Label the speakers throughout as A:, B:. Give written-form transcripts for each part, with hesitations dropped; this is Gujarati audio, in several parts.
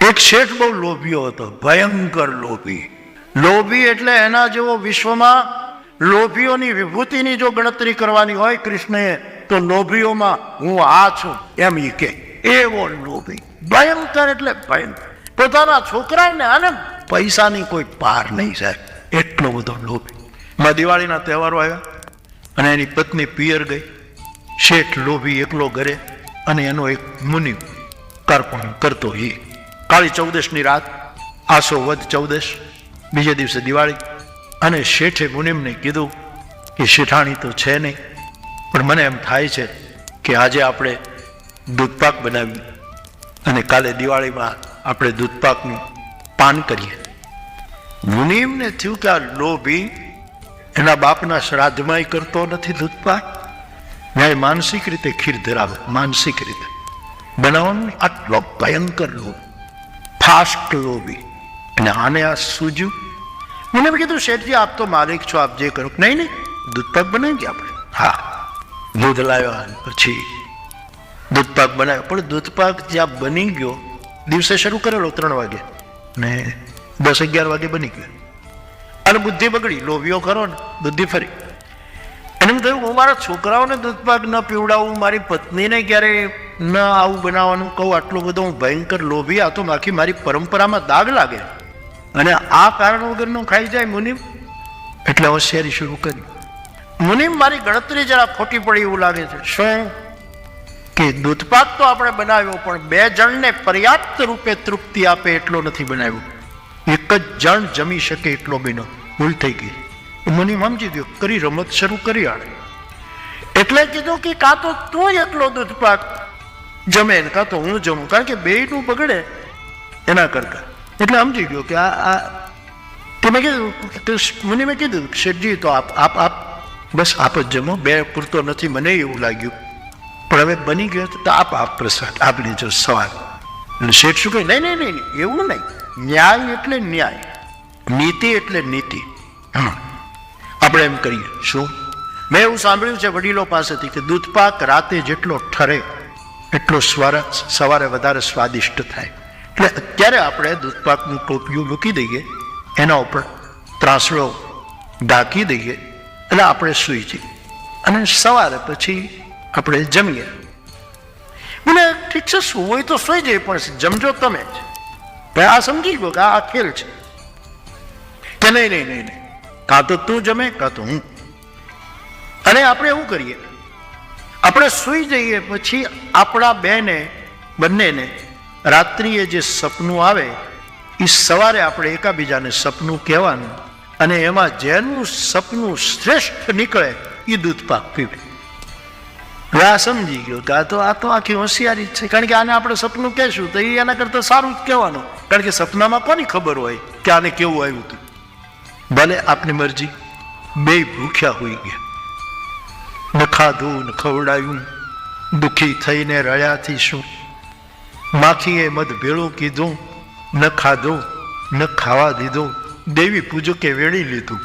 A: એક શેઠ બહુ લોભીઓ હતો, ભયંકર લોભી. લોભી એટલે એના જેવો વિશ્વમાં લોભીઓની વિભૂતિની જો ગણતરી કરવાની હોય કૃષ્ણએ, તો લોભીઓમાં હું આ છું એમ ઈ કે. એવો લોભી, ભયંકર એટલે ભયંકર. પોતાના છોકરાને આને પૈસાની કોઈ પાર નહીં સાહેબ, એટલો બધો લોભી. માં દિવાળીના તહેવારો આવ્યા અને એની પત્ની પિયર ગઈ. શેઠ લોભી એકલો ઘરે, અને એનો એક મુનિ કરપણ કરતો. એ કાળી ચૌદશની રાત, આસો વદ ચૌદશ, બીજે દિવસે દિવાળી. અને શેઠે મુનિમને કીધું કે શેઠાણી તો છે નહીં, પણ મને એમ થાય છે કે આજે આપણે દૂધપાક બનાવીએ અને કાલે દિવાળીમાં આપણે દૂધપાકનું પાન કરીએ. મુનિમને થયું કે આ લોભી એના બાપના શ્રાદ્ધમાં કરતો નથી દૂધપાક, મેં માનસિક રીતે ખીર ધરાવે, માનસિક રીતે બનાવવાનું. આટલો ભયંકર લોભ, ફાસ્ટ લોભી. અને આને આ સૂજ્યું. મને કીધું શેઠજી આપ તો માલિક છો, આપ જે કરો. નહીં નહીં, દૂધપાક બનાવી આપણે. હા, દૂધ લાવ્યા, પછી દૂધપાક બનાવ્યો. પણ દૂધપાક જ્યાં બની ગયો, દિવસે શરૂ કરેલો 3 વાગે ને 10-11 વાગે બની ગયો. અને બુદ્ધિ બગડી, લોભીઓ ખરો ને, બુદ્ધિ ફરી. એને એમ થયું હું મારા છોકરાઓને દૂધપાક ન પીવડાવું, મારી પત્નીને ક્યારે ન આવું બનાવવાનું કહું. આટલો બધો હું ભયંકર લોભી, આ તો આખી મારી પરંપરામાં દાગ લાગે. અને આ કારણ વગરનું ખાઈ જાય મુનિમ. એટલે હોશિયારી શરૂ કરી. મુનિમ મારી ગણતરી જરા ખોટી પડી એવું લાગે છે. શું? કે દૂધપાક તો આપણે બનાવ્યો, પણ 2 જણને પર્યાપ્ત રૂપે તૃપ્તિ આપે એટલો નથી બનાવ્યો. એક જ જણ જમી શકે એટલો બન્યો. ભૂલ થઈ ગઈ. મુનિમ સમજી ગયો, કરી રમત શરૂ કરી આણે. એટલે કીધું કે કાં તો તું એકલો દૂધપાક જમે, કાં તો હું જમું, કારણ કે બેયનું બગડે એના કરતા. એટલે સમજી ગયો કે આ મેં કીધું, મુનિમે કીધું શેઠજી તો આપ બસ આપ જ જમો, 2 પૂરતો નથી મને એવું લાગ્યું, પણ હવે બની ગયો તો આપ પ્રસાદ આપી જો સવાલ. એટલે શેઠ શું કહે, નહીં નહીં નહીં, એવું નહીં. ન્યાય એટલે ન્યાય, નીતિ એટલે નીતિ. આપણે એમ કરીએ. શું? મેં એવું સાંભળ્યું છે વડીલો પાસેથી કે દૂધપાક રાતે જેટલો ઠરે એટલો સવારે વધારે સ્વાદિષ્ટ થાય. એટલે અત્યારે આપણે દૂધપાકનું ટોપિયું મૂકી દઈએ, એના ઉપર ત્રાસડો ઢાંકી દઈએ, એટલે આપણે સૂઈ જઈએ અને સવારે પછી આપણે જમીએ. મને ઠીક છે, શું હોય તો સૂઈ જઈએ, પણ જમજો તમે જ. ભાઈ આ સમજી ગયો કે આ ખેલ છે કે નહીં નહીં નહીં નહીં, કાં તો તું જમે કાં તો હું. અને આપણે એવું કરીએ, આપણે સૂઈ જઈએ પછી આપણા બંનેને રાત્રિએ જે સપનું આવે એ સવારે આપણે એકાબીજાને સપનું કહેવાનું, અને એમાં જેનું સપનું શ્રેષ્ઠ નીકળે એ દૂધપાક પીવે. આ સમજી ગયો કે આ તો આખી હોશિયારી જ છે. કારણ કે આને આપણે સપનું કહેશું તો એ એના કરતાં સારું જ કહેવાનું. કારણ કે સપનામાં કોની ખબર હોય કે આને કેવું આવ્યું હતું. ભલે આપની મરજી, 2 ભૂખ્યા હોઈ ગયા, ન ખાધું ન ખવડાયું, દુઃખી થઈને રળ્યાથી શું. માખીએ મધ ભેળું કીધું, ન ખાધું ન ખાવા દીધું, દેવી પૂજકે વેળી લીધું.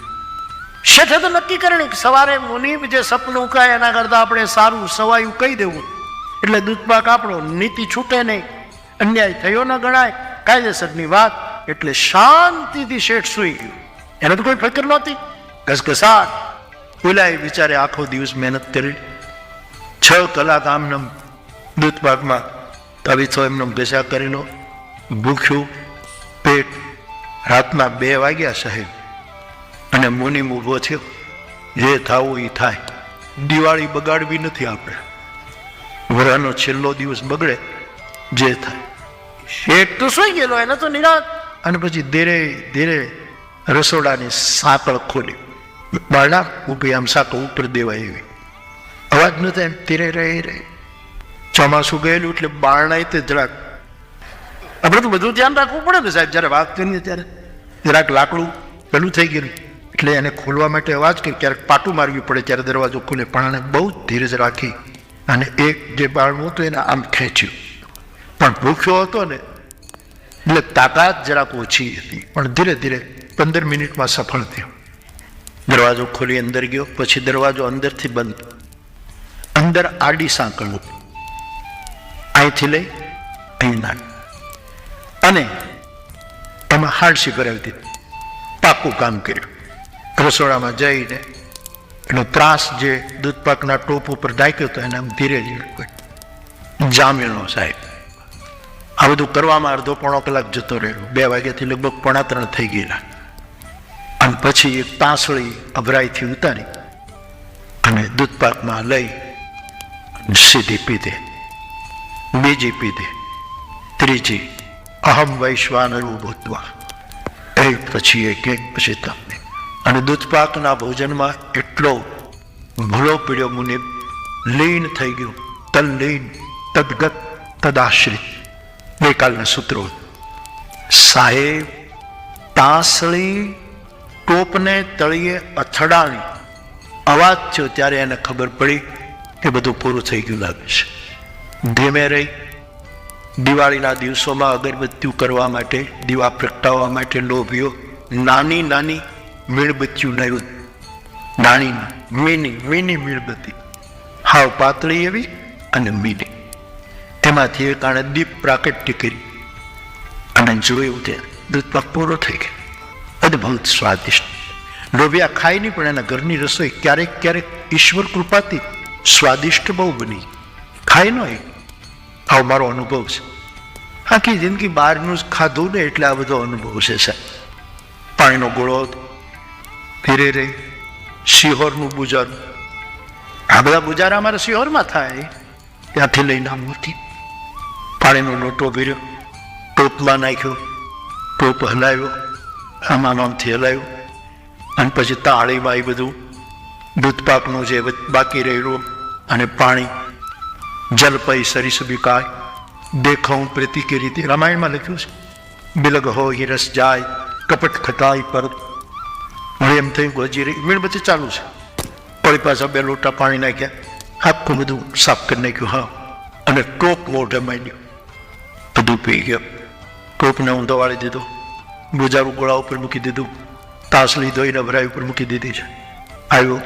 A: શેઠે તો નક્કી કરેલું કે સવારે મુનિમ જે સપનું કહે એના કરતાં આપણે સારું સવાયું કહી દેવું. એટલે દૂધપાક આપણો, નીતિ છૂટે નહીં, અન્યાય થયો ન ગણાય, કાયદેસરની વાત. એટલે શાંતિથી શેઠ સૂઈ ગયું. એને તો કોઈ ફિકર નહોતી. ઘસઘસાટ બોલાય બિચારે આખો દિવસ મહેનત કરી, 6 કલાક આમનમ દૂધપાકમાં તવીથો એમનો ઘસા કરી લો, ભૂખ્યું પેટ. રાતના 2 વાગ્યા સાહેબ, અને મુનિમ ઊભો થયો. જે થવું એ થાય, દિવાળી બગાડવી નથી આપણે, વરાનો છેલ્લો દિવસ બગડે, જે થાય. શેઠ તો સૂઈ ગયેલો, એને તો નિરાશ. અને પછી ધીરે ધીરે રસોડાની સાંકળ ખોલી, બારણા ઊભી આમ સાંકળ ઉપર દેવાય એવી અવાજ ન થાય. એમ ધીરે રહે. ચોમાસું ગયેલું એટલે બારણા તે જરાક આપણે તો બધું ધ્યાન રાખવું પડે ને સાહેબ. જ્યારે વાત કરીએ ત્યારે જરાક લાકડું પેલું થઈ ગયેલું, એટલે એને ખોલવા માટે અવાજ કરી, ક્યારેક પાટું મારવી પડે ત્યારે દરવાજો ખુલે. પણ આને બહુ ધીરજ રાખી અને એક જે બારણું હતું એને આમ ખેંચ્યું. પણ ભૂખ્યો હતો ને એટલે તાકાત જરાક ઓછી હતી, પણ ધીરે ધીરે 15 મિનિટમાં સફળ થયો. દરવાજો ખોલી અંદર ગયો. પછી દરવાજો અંદરથી બંધ, અંદર આડી સાંકળ, અહીંથી લઈ અહીં નાખ. અને એમાં હાડસી કરાવી દીધી. પાકું કામ કર્યું. રસોડામાં જઈને એનો ત્રાસ જે દૂધપાકના ટોપ ઉપર ડાક્યો હતો એને આમ ધીરે ધીરે જામ્યો. સાહેબ આ બધું કરવામાં અડધો પોણો કલાક જતો રહ્યો. 2 વાગ્યાથી લગભગ 2:45 થઈ ગયેલા. અને પછી એક તાંસળી અભરાઈથી ઉતારી અને દૂધપાકમાં લઈ સીધી પીધે, બીજી પીધે, ત્રીજી અહમ વૈશ્વાનરું ભૂતવા, એ પછી એક પછી તમને. અને દૂધપાકના ભોજનમાં એટલો ભૂલો પીડ્યો મુનિ, લીન થઈ ગયું. તલ્લીન તદગત તદાશ્રિત. ગઈકાલના સૂત્રો. સાહેબ તાંસળી ટોપને તળિયે અથડાણી અવાજ થયો ત્યારે એને ખબર પડી કે બધું પૂરું થઈ ગયું લાગે છે. ધીમે રહી દિવાળીના દિવસોમાં અગરબત્તીઓ કરવા માટે, દીવા પ્રગટાવવા માટે લોભીઓ નાની નાની મીણબત્તીઓ લાવ્યું. નાની મીની મીણબત્તી, હાવ પાતળી એવી અને મીની. એમાંથી એક આણે દીપ પ્રાકટ્ય કરી અને જોયું તે દૂધપાક પૂરો થઈ ગયો. અદભુત સ્વાદિષ્ટ. લોભિયા ખાય નહીં, પણ એના ઘરની રસોઈ ક્યારેક ક્યારેક ઈશ્વર કૃપાથી સ્વાદિષ્ટ બહુ બની. ખાય ન એ. આવો મારો અનુભવ છે. આખી જિંદગી બહારનું જ ખાધું ને એટલે આ બધો અનુભવ છે સાહેબ. પાણીનો ગોળો, ધીરે રહી શિહોરનું બુજારું. આ બધા બુજારા અમારા શિહોરમાં થાય. ત્યાંથી લઈને આમથી પાણીનો લોટો ભર્યો, ટોપમાં નાખ્યો, ટોપ હલાવ્યો, આમાં આમથી હલાવ્યો. અને પછી તાળીમાં એ બધું દૂધપાકનું જે બાકી રહેલું અને પાણી, જલપઈ સરિસબિકાય દેખાઉં પ્રીતિ કે રીતે રામાયણમાં લખ્યું છે. બિલગ હોય રસ જાય કપટ ખટાઈ પર. હવે એમ થયું હજી મીણબત્તી ચાલુ છે. વળી પાછા 2 લોટા પાણી નાખ્યા, આખું બધું સાફ કરી નાખ્યું. હા, અને ટોપ મોઢે માંડ્યું, બધું પી ગયો. ટોપને ઊંધો વાળી દીધો, બુજારું ગોળા ઉપર મૂકી દીધું, તાસલી ધોઈને ભરાઈ ઉપર મૂકી દીધી છે. આવ્યો,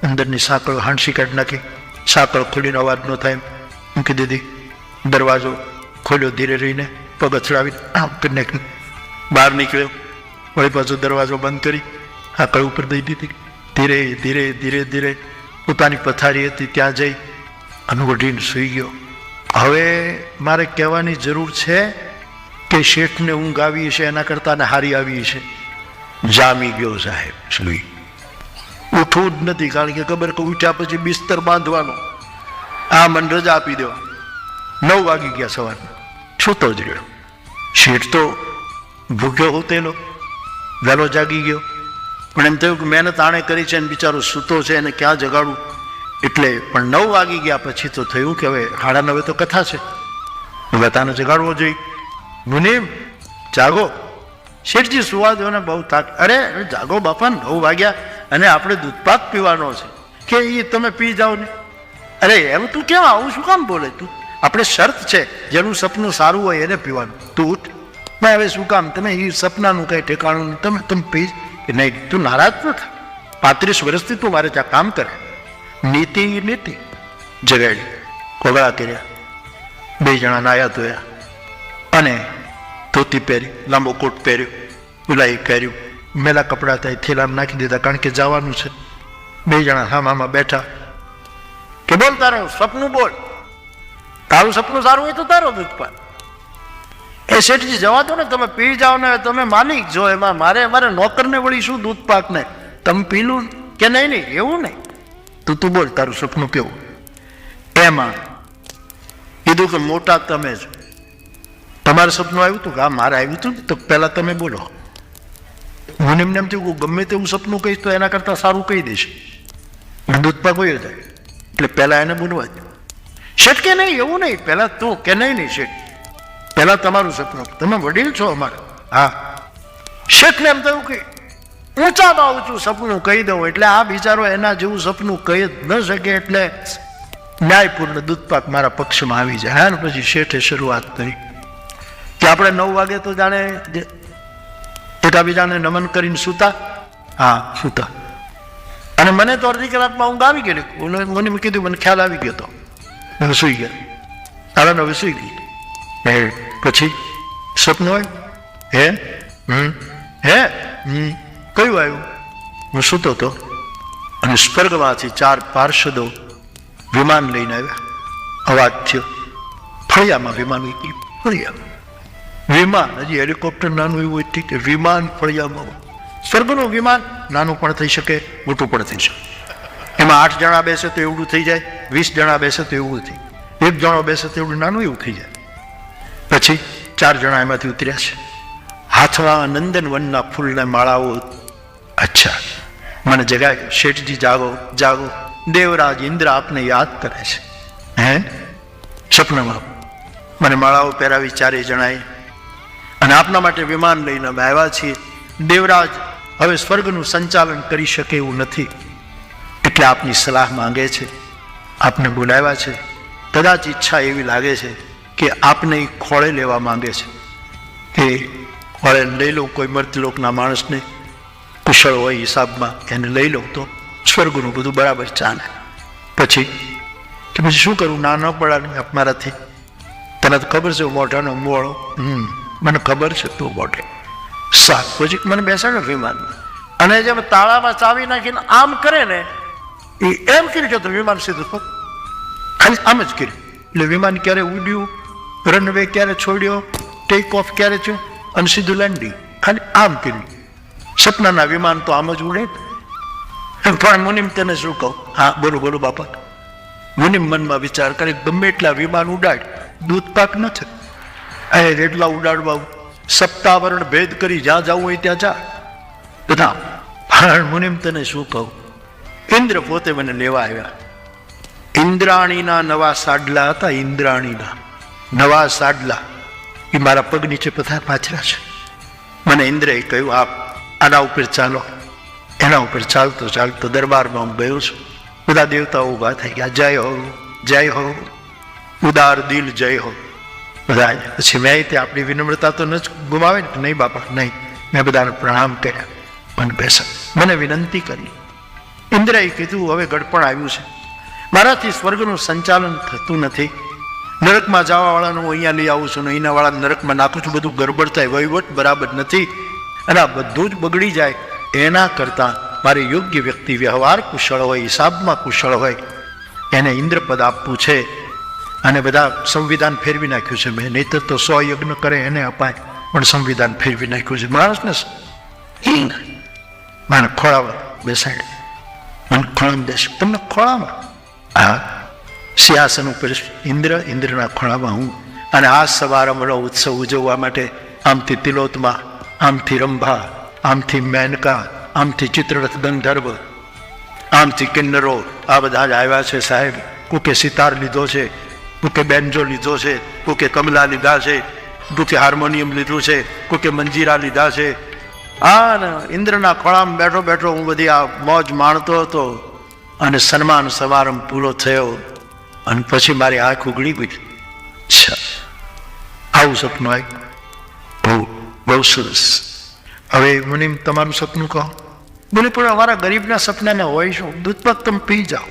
A: અંદરની સાંકળ હાંસી કાઢી નાખી, સાંકળ ખોલીને અવાજ ન થાય મૂકી દીધી. દરવાજો ખોલ્યો ધીરે રહીને, પગ અથડાવીને આમ કરી નાખ્યું. બહાર નીકળ્યો, વળી પાછો દરવાજો બંધ કરી સાંકળ ઉપર દઈ દીધી. ધીરે ધીરે ધીરે ધીરે પોતાની પથારી હતી ત્યાં જઈ અનુવઢીને સૂઈ ગયો. હવે મારે કહેવાની જરૂર છે કે શેઠને ઊંઘ આવી છે એના કરતાં ને હારી આવી છે. જામી ગયો સાહેબ, સૂઈ. ઉઠવું જ નથી, કારણ કે ખબર કે ઉઠ્યા પછી બિસ્તર બાંધવાનો, આ મને રજા આપી દેવા. 9 વાગી ગયા સવારના, છૂતો જ રહ્યો. શેઠ તો ભૂખ્યો ઉતેલો, વહેલો જાગી ગયો. પણ એમ થયું કે મહેનત આણે કરી છે ને બિચારો સૂતો છે એને ક્યાં જગાડું. એટલે પણ 9 વાગી ગયા પછી તો થયું કે હવે 9:30 તો કથા છે, હવે તાને જગાડવો જોઈએ. મુનિમ જાગો. શેઠજી સુવા દો ને, બહુ થાક. અરે જાગો બાપા, 9 વાગ્યા અને આપણે દૂધપાક પીવાનો છે. કે એ તમે પી જાઓ ને. અરે એમ તું કેમ આવું શું કામ બોલે તું? આપણે શરત છે જેનું સપનું સારું હોય એને પીવાનું. તું ઉઠ. મેં હવે શું કામ, તમે એ સપનાનું કંઈ ઠેકાણું તમે પી કે નહીં. તું નારાજ ન થા. 35 વર્ષથી તું મારે ત્યાં કામ કરે. નીતિ જગાડી, કોગળા કર્યા, 2 જણા નાયા ધોયા અને ધોતી પહેરી, લાંબો કોટ પહેર્યો, ઉલાઈ કર્યું, મેલા કપડાં થાય થેલામાં નાખી દીધા, કારણ કે જવાનું છે. 2 જણા હામામાં બેઠા કે બોલ તારું સપનું બોલ, તારું સપનું સારું હોય તો તારો દૂધપાક. એ શેઠજી જવા દો ને, તમે પી જાઓ ને, તમે માલિક જો એમાં. મારે નોકરને વળી શું દૂધપાકને, તમે પીલું કે નહીં? એવું નહીં. તું બોલ તારું સપનું કેવું. એમાં કીધું કે મોટા તમે જ. તમારું સપનું આવ્યું હતું કે હા મારે આવ્યું હતું, તો પહેલા તમે બોલો. મને એમને એમ થયું ગમે તેવું સપનું કહીશ તો એના કરતાં સારું કહી દઈશ, દૂધપાક હોય જાય. એટલે પહેલા એને બોલવા જ. શેઠ કે નહીં એવું નહીં, પહેલા તું કે નહીં શેઠ, પહેલા તમારું સપનું, તમે વડીલ છો અમારા. હા. શેઠને એમ થયું કે ઊંચામાં ઊંચું સપનું કહી દઉં એટલે આ બિચારો એના જેવું સપનું કહી જ ન શકે, એટલે ન્યાયપૂર્ણ દૂધપાક મારા પક્ષમાં આવી જાય. હા, પછી શેઠે શરૂઆત કરી કે આપણે 9 વાગે તો જાણે એકાબીજાને નમન કરીને સૂતા. હા, સૂતા. અને મને તો અડધી કલાકમાં ઊંઘ આવી ગયેલી. મને મેં કીધું, મને ખ્યાલ આવી ગયો હતો, સૂઈ ગયા. તારા હવે સૂઈ ગઈ. પછી સપનું આવ્યું? હે? હે? કયું આવ્યું? હું સૂતો હતો અને સ્વર્ગમાંથી 4 પાર્ષદો વિમાન લઈને આવ્યા. અવાજ થયો, ફળિયામાં વિમાન ઉતર્યું. ફળિયામાં વિમાન, હજી હેલિકોપ્ટર નાનું એવું હોય ઠીક, વિમાન ફળિયામાં. સ્વર્ગનું વિમાન નાનું પણ થઈ શકે, મોટું પણ થઈ શકે. એમાં 8 જણા બેસે તો એવડું થઈ જાય, 20 જણા બેસે તો એવું થઈ, 1 જણો બેસે તો એવડું નાનું એવું થઈ જાય. પછી 4 જણા એમાંથી ઉતર્યા છે, હાથમાં નંદનવનના ફૂલના માળાઓ. અચ્છા, મને જગાય, શેઠજી જાગો જાગો, દેવરાજ ઇન્દ્ર આપને યાદ કરે છે. હે? સપનામાં મને માળાઓ પહેરાવી 4 જણાએ, અને આપના માટે વિમાન લઈને અમે આવ્યા છીએ. દેવરાજ હવે સ્વર્ગનું સંચાલન કરી શકે એવું નથી, એટલે આપની સલાહ માંગે છે, આપને બોલાવ્યા છે. કદાચ ઈચ્છા એવી લાગે છે કે આપને ખોળે લેવા માંગે છે, કે ખોળે લઈ લઉં કોઈ મર્તલોકના માણસને, કુશળ હોય હિસાબમાં, એને લઈ લઉં તો સ્વર્ગનું બધું બરાબર ચાલે. પછી શું કરું? ના ન પડાને આપ મારાથી. તને તો ખબર છે મોઢાનો મોળો. મને ખબર છે તું મોઢે. સાત પછી મને બેસાડો વિમાનમાં, અને જેમ તાળામાં ચાવી નાખીને આમ કરે ને, એ એમ કર્યું કે તો વિમાન સીધું પગ, ખાલી આમ જ કર્યું. એટલે વિમાન ક્યારે ઉડ્યું, રનવે ક્યારે છોડ્યો, ટેક ઓફ ક્યારે થયું, અને સીધું લેન્ડિંગ, ખાલી આમ કર્યું. સપનાના વિમાન તો આમ જ ઉડે. પણ મુનિમ તને શું કહું? હા બોલો બોલો બાપા. મુનિમ મનમાં વિચાર કરે, ગમે એટલા વિમાન ઉડાડ, દૂધ પાક ન થાય. એટલા ઉડાડવા સપ્તાવરણ ભેદ કરી જ્યાં જવું હોય ત્યાં જા બધા. પણ મુનિમ તને શું કહું, ઇન્દ્ર પોતે મને લેવા આવ્યા. ઇન્દ્રાણીના નવા સાડલા હતા, ઇન્દ્રાણીના નવા સાડલા, એ મારા પગ નીચે પાછરા છે. મને ઇન્દ્રએ કહ્યું, આપ આના ઉપર ચાલો. એના ઉપર ચાલતો ચાલતો દરબારમાં હું ગયો છું. બધા દેવતાઓ ઊભા થઈ ગયા, જય હો જય હો, ઉદાર દિલ જય હો બધા. પછી મેં તે આપણી વિનમ્રતા તો ન જ ગુમાવે ને, નહીં બાપા નહીં. મેં બધાને પ્રણામ કર્યા, મને બેસા, મને વિનંતી કરી. ઇન્દ્રએ કીધું, હવે ગડપણ આવ્યું છે, મારાથી સ્વર્ગનું સંચાલન થતું નથી. નરકમાં જવાવાળાનું હું અહીંયા લઈ આવું છું, અહીંના વાળા નરકમાં નાખું છું, બધું ગરબડ થાય, વહીવટ બરાબર નથી, અને આ બધું જ બગડી જાય. એના કરતાં મારે યોગ્ય વ્યક્તિ, વ્યવહાર કુશળ હોય, હિસાબમાં કુશળ હોય, એને ઇન્દ્રપદ આપવું છે. અને બધા સંવિધાન ફેરવી નાખ્યું છે મેં, નહીતર તો 100 યજ્ઞ કરે એને અપાય, પણ સંવિધાન ફેરવી નાખ્યું છે. માણસને મને ખોળામાં બેસાડે, મને ખોળામાં બેસ, તમને ખોળામાં, હા સિંહાસન ઉપર ઇન્દ્રના ખોળામાં હું. અને આ સમારંભનો ઉત્સવ ઉજવવા માટે આમથી તિલોત્તમા, આમથી રંભા, આમથી મેનકા, આમથી ચિત્રરથ ગંધર્વ, આમથી કિન્નરો, આ બધા જ આવ્યા છે સાહેબ. કોકે સિતાર લીધો છે, કોકે બેન્જો લીધો છે, કોકે કમલા લીધા છે, કોકે હાર્મોનિયમ લીધું છે, કોકે મંજીરા લીધા છે. આ ઇન્દ્રના ખોળામાં બેઠો બેઠો હું બધી આ મોજ માણતો હતો. અને સન્માન સમારંભ પૂરો થયો, અને પછી મારી આંખ ઉઘડી ગઈ. આવું સપનું આવ્યું, બહુ બહુ સરસ. હવે મુનિમ તમારું સપનું કહો. બોલે પણ અમારા ગરીબના સપનાને હોય શું, દૂધપાક તમે પી જાઓ.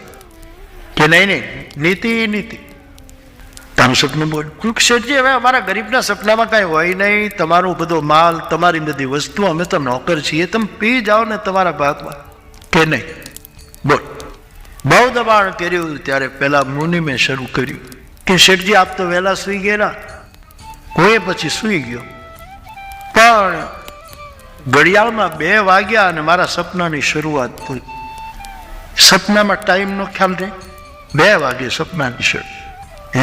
A: કે નહીં નહીં, નીતિ નીતિ. તારું સપનું બોલ. કુરુક્ષેત્રજી, હવે અમારા ગરીબના સપનામાં કાંઈ હોય નહીં, તમારો બધો માલ, તમારી બધી વસ્તુ, અમે તો નોકર છીએ, તમે પી જાઓ ને તમારા ભાગમાં. કે નહીં બોલ. બહુ દબાણ કર્યું ત્યારે પેલા મુનિમે શરૂ કર્યું કે શેઠજી આપ તો વહેલા સૂઈ ગયેલા. કોઈ પછી સૂઈ ગયો, પણ ઘડિયાળમાં 2 વાગ્યા અને મારા સપનાની શરૂઆત થઈ. સપનામાં ટાઈમનો ખ્યાલ રહે, 2 વાગે સપનાની શરૂ.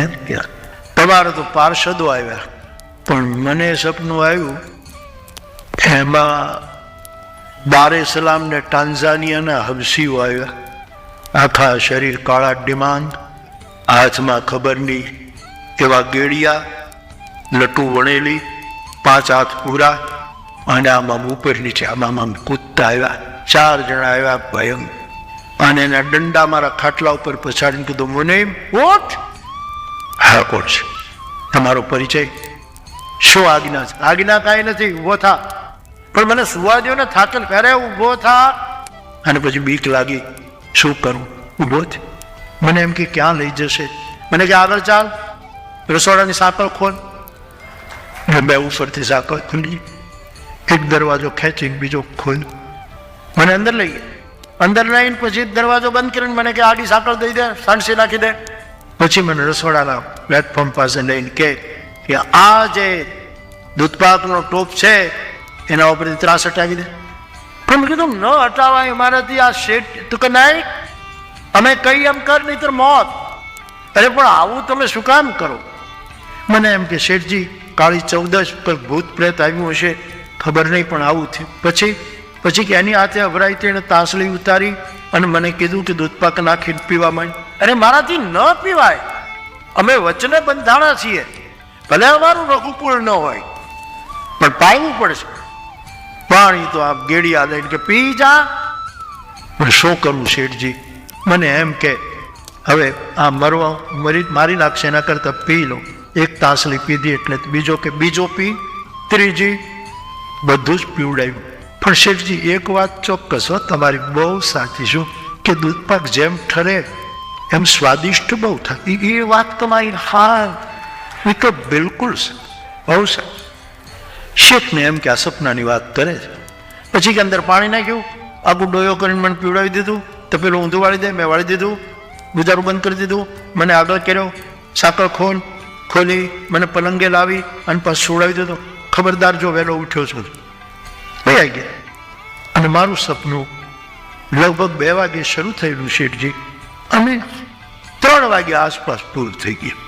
A: એમ કે તમારે તો પાર્ષદો આવ્યા, પણ મને સપનું આવ્યું એમાં દારે સલામ ને ટાન્ઝાનિયાના હબસીઓ આવ્યા. આખા શરીર કાળા ડિમાંગ, હાથમાં ખબર નહીં એવા ગેડિયા, લટું વણેલી, 5 હાથ પૂરા, અને આમાં ઉપર નીચે આમાં કૂદતા આવ્યા. 4 જણા આવ્યા ભયંગ, અને એના દંડા મારા ખાટલા ઉપર પછાડીને કીધું, મુનિમ ઉઠ. હા કોણ છે? તમારો પરિચય? શું આજ્ઞા છે? આજ્ઞા કાંઈ નથી, ઊભો થા. પણ મને સુવા દો ને, થાકેલ કરે, ઊભો થા. અને પછી બીક લાગી, શું કરું? ઊભો થ. મને એમ કે ક્યાં લઈ જશે? મને કે આગળ ચાલ, રસોડાની સાંકળ ખોલ. એટલે બે ઉપરથી સાકર ખુલી, એક દરવાજો ખેંચીને બીજો ખોલ્યો, મને અંદર લઈ ગયા. અંદર લઈને પછી દરવાજો બંધ કરીને મને કે આડી સાંકળ દઈ દે, સાણસી નાખી દે. પછી મને રસોડાના પ્લેટફોર્મ પાસે લઈને કે આ જે દૂધપાકનો ટોપ છે એના ઉપરથી ત્રાસ હટાવી દે. પણ મેં કીધું ન હટાવાય મારાથી, આ શેઠ તું કે નહીં અમે કઈ એમ કર નહીં તો મોત. અરે પણ આવું તમે શું કામ કરો? મને એમ કે શેઠજી કાળી 14 પર ભૂત પ્રેત આવ્યું હશે, ખબર નહીં પણ આવું થયું. પછી કે એની હાથે અભરાઈ તેને તાસલી ઉતારી અને મને કીધું કે દૂધપાક નાખીને પીવા માંડ. અરે મારાથી ન પીવાય, અમે વચને બંધાણા છીએ, ભલે અમારું રઘુકુળ ન હોય પણ પાવું પડશે. પાણી તો આપ ગેડિયા દઈને કે પી જા. પણ શું કરવું શેઠજી? મને એમ કે હવે આ મારી નાખશે એના કરતાં પી લો. એક તાસલી પીધી એટલે બીજો કે બીજો પી, ત્રીજી, બધું જ પીવડાવ્યું. પણ શેઠજી એક વાત ચોક્કસ હો, તમારી બહુ સાચી છું કે દૂધપાક જેમ ઠરે એમ સ્વાદિષ્ટ બહુ થાય. એ વાત તમારી હા, એ તો બિલકુલ છે, બહુ સારું. શેઠને એમ કે આ સપનાની વાત કરે છે. પછી કે અંદર પાણી નાખ્યું, આખું ડોયો કરીને મને પીવડાવી દીધું. તો પેલું ઊંધું વાળી દે, મેં વાળી દીધું, ગુજારું બંધ કરી દીધું. મને આગળ કર્યો, સાકર ખોલી મને પલંગે લાવી અને પાછું સુવડાવી દીધો. ખબરદાર જો વહેલો ઉઠ્યો છો ભાઈ ગયા. અને મારું સપનું લગભગ 2 વાગે શરૂ થયેલું શેઠજી, અને 3 વાગ્યા આસપાસ પૂરું થઈ ગયું.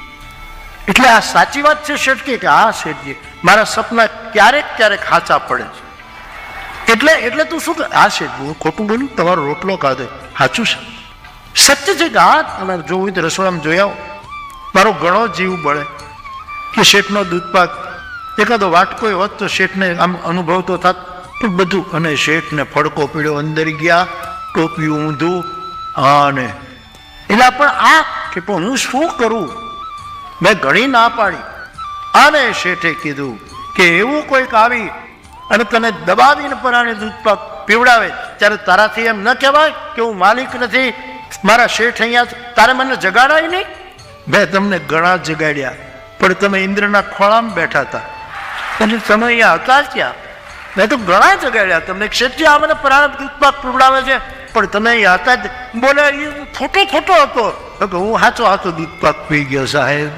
A: એટલે આ સાચી વાત છે શેઠજી કે હા શેઠજી મારા સપના ક્યારેક સાચા પડે છે. એટલે તું શું આ શેઠજી હું ખોટું બોલું? તમારો રોટલો ખાધો સાચું છે, સત્ય છે કે હા. તમે જોવું તો રસોડામાં જોઈ આવો. મારો ઘણો જીવ બળે કે શેઠનો દૂધપાક એકાદો વાટકો હોત તો શેઠને આમ અનુભવ તો થાત. પણ બધું, અને શેઠને ફડકો પીડ્યો, અંદર ગયા, ટોપિયું ઊંધું. અને એટલે પણ આ કે પણ હું શું કરું? મેં ઘણી ના પાડી. અને શેઠે કીધું કે એવું કોઈક આવી અને તને દબાવીને પરાણે દૂધપાક પીવડાવે ત્યારે તારાથી એમ ન કહેવાય કે હું માલિક નથી, મારા શેઠ અહીંયા, તારે મને જગાડાય નહીં? મેં તમને ઘણા જગાડ્યા, પણ તમે ઇન્દ્રના ખોળામાં બેઠા હતા અને તમે અહીંયા હતા ક્યાં? મેં તો ઘણા જગાડ્યા તમને. શેઠજી આ મને પરાણે દૂધપાક પીવડાવે છે પણ તમે અહીંયા હતા જ. બોલે ખોટો હતો. હું સાચો દૂધપાક પી ગયો સાહેબ.